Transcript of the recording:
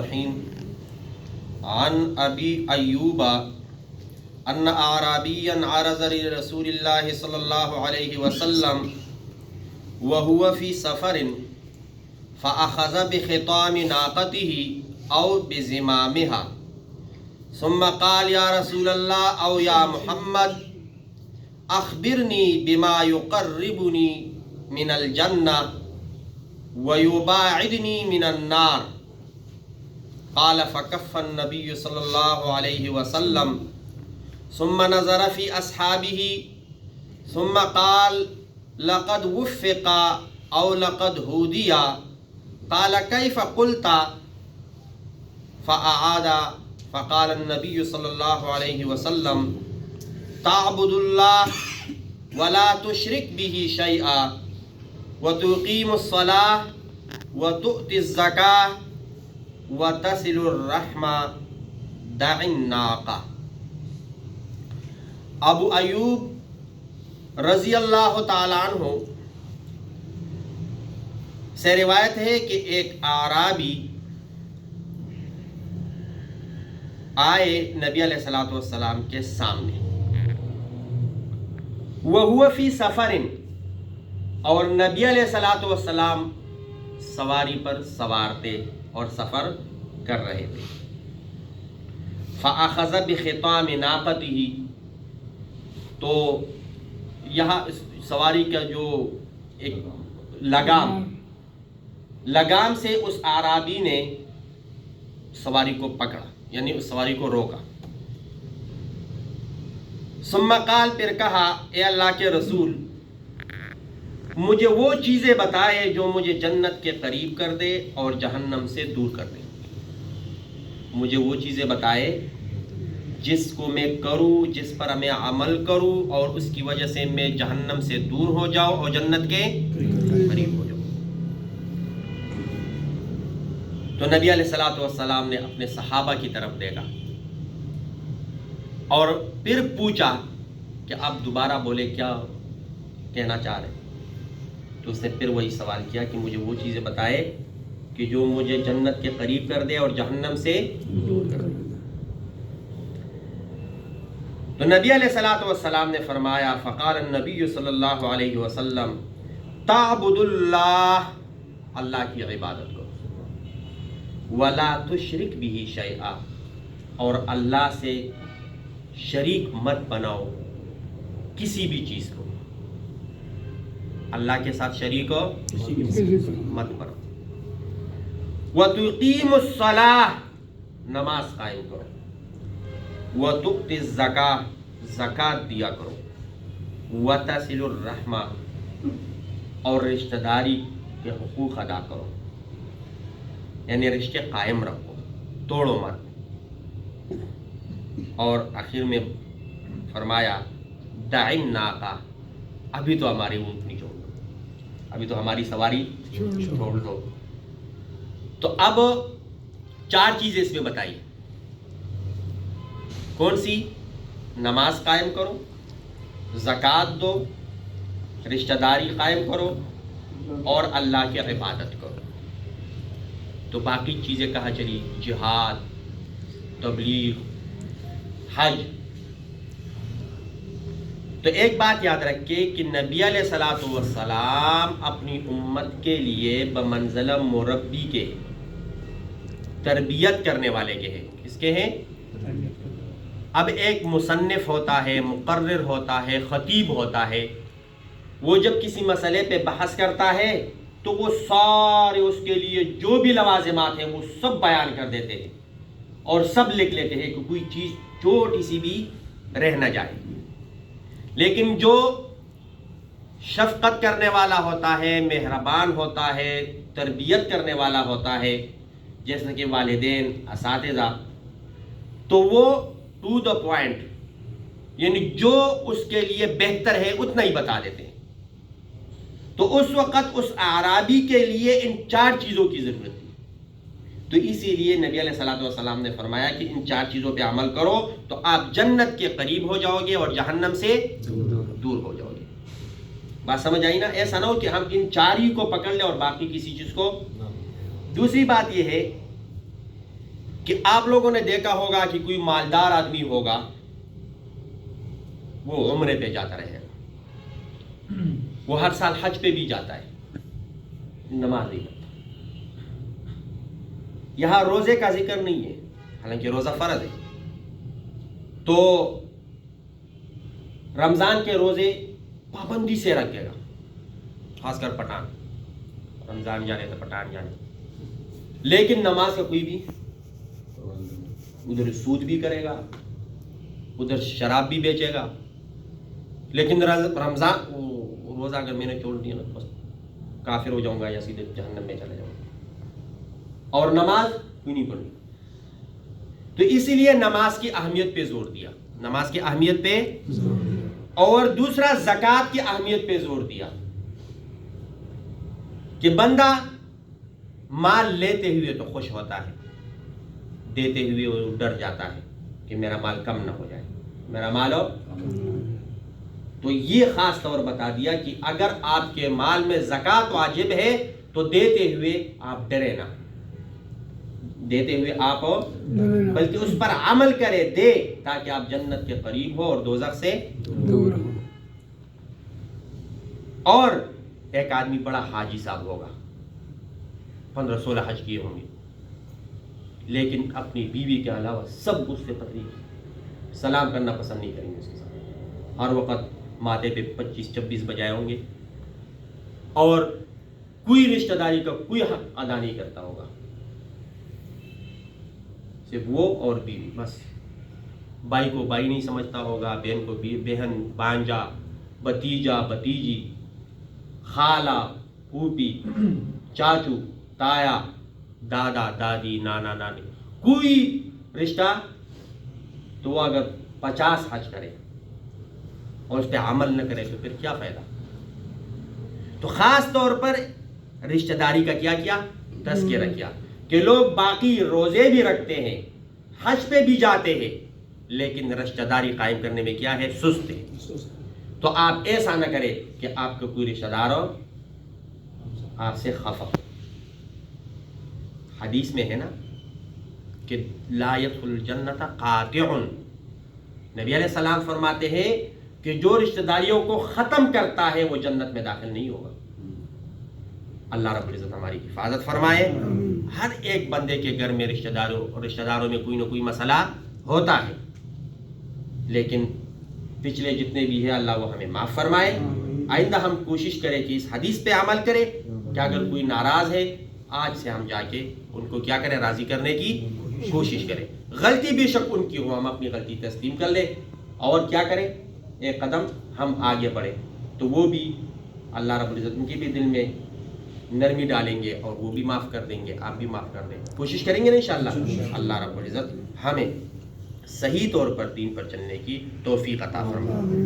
الرحیم عن ابی ایوب ان اعرابیا عرض لرسول اللہ صلی اللہ علیہ وسلم وهو فی سفر فأخذ بخطام ناقته او بزمامها ثم قال یا رسول اللہ او یا محمد اخبرنی بما یقربنی من الجنہ ویباعدنی من النار قال فکف النبی صلی اللہ علیہ وسلم ثم نظر فی اصحابہ ثم قال لقد وفق او لقد ہودی قال کیف قلت فأعاد فقال النبی صلی اللہ علیہ وسلم تعبد اللہ ولا تشرک به شیئا وتقیم الصلاة وتؤتی الزکاة وتصل الرحمہ دع الناقہ۔ ابو ایوب رضی اللہ تعالیٰ عنہ سے روایت ہے کہ ایک اعرابی آئے نبی علیہ الصلوۃ والسلام کے سامنے، وَهُوَ فِي سَفَرٍ، اور نبی علیہ الصلوۃ والسلام سواری پر سوار تھے اور سفر کر رہے تھے۔ فَأَخَذَ بِخِطَامِ نَاقَتِهِ، تو یہاں سواری کا جو ایک لگام سے اس اعرابی نے سواری کو پکڑا، یعنی اس سواری کو روکا۔ ثم قال، پھر کہا اے اللہ کے رسول مجھے وہ چیزیں بتائے جو مجھے جنت کے قریب کر دے اور جہنم سے دور کر دے۔ مجھے وہ چیزیں بتائے جس کو میں کروں، جس پر میں عمل کروں اور اس کی وجہ سے میں جہنم سے دور ہو جاؤں اور جنت کے قریب ہو جاؤں۔ تو نبی علیہ الصلوۃ والسلام نے اپنے صحابہ کی طرف دیکھا اور پھر پوچھا کہ آپ دوبارہ بولے کیا کہنا چاہ رہے؟ تو اس نے پھر وہی سوال کیا کہ مجھے وہ چیزیں بتائے کہ جو مجھے جنت کے قریب کر دے اور جہنم سے دور کر دے۔ تو نبی علیہ الصلوۃ والسلام نے فرمایا، فقال النبی صلی اللہ علیہ وسلم تعبد اللہ، اللہ کی عبادت کرو، ولا تشرک به شیئا، اور اللہ سے شریک مت بناؤ کسی بھی چیز کو، اللہ کے ساتھ شریک ہو مت بناؤ۔ وتقیم الصلاۃ، نماز قائم کرو، وتؤتی الزکاۃ، زکوٰۃ دیا کرو، وتصل الرحمہ، اور رشتہ داری کے حقوق ادا کرو، یعنی رشتے قائم رکھو، توڑو مت۔ اور آخر میں فرمایا دع الناقہ، ابھی تو ہماری اونٹنی چھوڑ دو، ابھی تو ہماری سواری چھوڑ دو۔ تو اب 4 چیزیں اس میں بتائی، کون سی؟ نماز قائم کرو، زکوٰۃ دو، رشتہ داری قائم کرو اور اللہ کی عبادت کرو۔ تو باقی چیزیں کہاں چلی؟ جہاد، تبلیغ، حج۔ تو ایک بات یاد رکھے کہ نبی علیہ الصلوۃ والسلام اپنی امت کے لیے بمنزلہ مربی کے، تربیت کرنے والے کے ہیں۔ کس کے ہیں؟ اب ایک مصنف ہوتا ہے، مقرر ہوتا ہے، خطیب ہوتا ہے، وہ جب کسی مسئلے پہ بحث کرتا ہے تو وہ سارے اس کے لیے جو بھی لوازمات ہیں وہ سب بیان کر دیتے ہیں اور سب لکھ لیتے ہیں کہ کوئی چیز چھوٹی سی بھی رہ نہ جائے۔ لیکن جو شفقت کرنے والا ہوتا ہے، مہربان ہوتا ہے، تربیت کرنے والا ہوتا ہے، جیسے کہ والدین، اساتذہ، تو وہ ٹو دا پوائنٹ، یعنی جو اس کے لیے بہتر ہے اتنا ہی بتا دیتے ہیں۔ تو اس وقت اس اعرابی کے لیے ان 4 چیزوں کی ضرورت تھی، تو اسی لیے نبی علیہ الصلوۃ والسلام نے فرمایا کہ ان 4 چیزوں پہ عمل کرو تو آپ جنت کے قریب ہو جاؤ گے اور جہنم سے دور ہو جاؤ گے۔ بات سمجھ آئی نا؟ ایسا نہ ہو کہ ہم ان 4 ہی کو پکڑ لیں اور باقی کسی چیز کو۔ دوسری بات یہ ہے کہ آپ لوگوں نے دیکھا ہوگا کہ کوئی مالدار آدمی ہوگا وہ عمرے پہ جاتا رہے گا، وہ ہر سال حج پہ بھی جاتا ہے، نماز نہیں پڑھتا۔ یہاں روزے کا ذکر نہیں ہے، حالانکہ روزہ فرض ہے۔ تو رمضان کے روزے پابندی سے رکھے گا، خاص کر پٹھان، رمضان جانے تو پٹھان جانے، لیکن نماز کا کوئی بھی، ادھر سود بھی کرے گا، ادھر شراب بھی بیچے گا، لیکن رمضان روزہ اگر میں نے چھوڑ دیا نا بس کافر ہو جاؤں گا یا سیدھے جہنم میں چلے جاؤں گا، اور نماز کیوں نہیں پڑھنی۔ تو اسی لیے نماز کی اہمیت پہ زور دیا، نماز کی اہمیت پہ، اور دوسرا زکوٰۃ کی اہمیت پہ زور دیا کہ بندہ مال لیتے ہوئے تو خوش ہوتا ہے، دیتے ہوئے وہ ڈر جاتا ہے کہ میرا مال کم نہ ہو جائے، میرا مال ہو۔ تو یہ خاص طور بتا دیا کہ اگر آپ کے مال میں زکوٰۃ واجب ہے تو دیتے ہوئے آپ ڈرے نہ، دیتے ہوئے آپ بلکہ اس پر عمل کرے، دے، تاکہ آپ جنت کے قریب ہو اور دوزخ سے دور ہو۔ اور ایک آدمی بڑا حاجی صاحب ہوگا، 15-16 حج کیے ہوں گے، لیکن اپنی بیوی کے علاوہ سب اس سے تقریب سلام کرنا پسند نہیں کریں گے، اس کے ساتھ ہر وقت ماتھے پہ 25-26 بجائے ہوں گے، اور کوئی رشتہ داری کا کوئی حق ادا نہیں کرتا ہوگا، صرف وہ اور بیوی، بس بھائی کو بھائی نہیں سمجھتا ہوگا، بہن کو بہن، بانجا، بھتیجا، بھتیجی، خالہ، پھوپھی، چاچو، تایا، دادا، دادی، نانا، نانی، کوئی رشتہ۔ تو وہ اگر 50 حج کرے اور اس پہ عمل نہ کرے تو پھر کیا فائدہ؟ تو خاص طور پر رشتہ داری کا کیا تذکرہ کیا کہ لوگ باقی روزے بھی رکھتے ہیں، حج پہ بھی جاتے ہیں، لیکن رشتہ داری قائم کرنے میں کیا ہے؟ سست ہے۔ تو آپ ایسا نہ کرے کہ آپ کا کوئی رشتہ دار ہو آپ سے خفا ہو۔ حدیث میں ہے نا کہ لا يدخل الجنت قاطع، نبی علیہ السلام فرماتے ہیں کہ جو رشتہ داریوں کو ختم کرتا ہے وہ جنت میں داخل نہیں ہوگا۔ اللہ رب العزت ہماری حفاظت فرمائے۔ ہر ایک بندے کے گھر میں رشتہ داروں میں کوئی نہ کوئی مسئلہ ہوتا ہے، لیکن پچھلے جتنے بھی ہیں اللہ وہ ہمیں معاف فرمائے۔ آئندہ ہم کوشش کریں کہ اس حدیث پہ عمل کریں کہ اگر کوئی ناراض ہے آج سے ہم جا کے ان کو کیا کریں؟ راضی کرنے کی کوشش کریں۔ غلطی بے شک ان کی ہو، ہم اپنی غلطی تسلیم کر لیں اور کیا کریں؟ ایک قدم ہم آگے بڑھیں، تو وہ بھی اللہ رب العزت ان کے بھی دل میں نرمی ڈالیں گے اور وہ بھی معاف کر دیں گے، آپ بھی معاف کر دیں گے، کوشش کریں گے نا انشاءاللہ۔ اللہ رب العزت ہمیں صحیح طور پر دین پر چلنے کی توفیق عطا فرمائے۔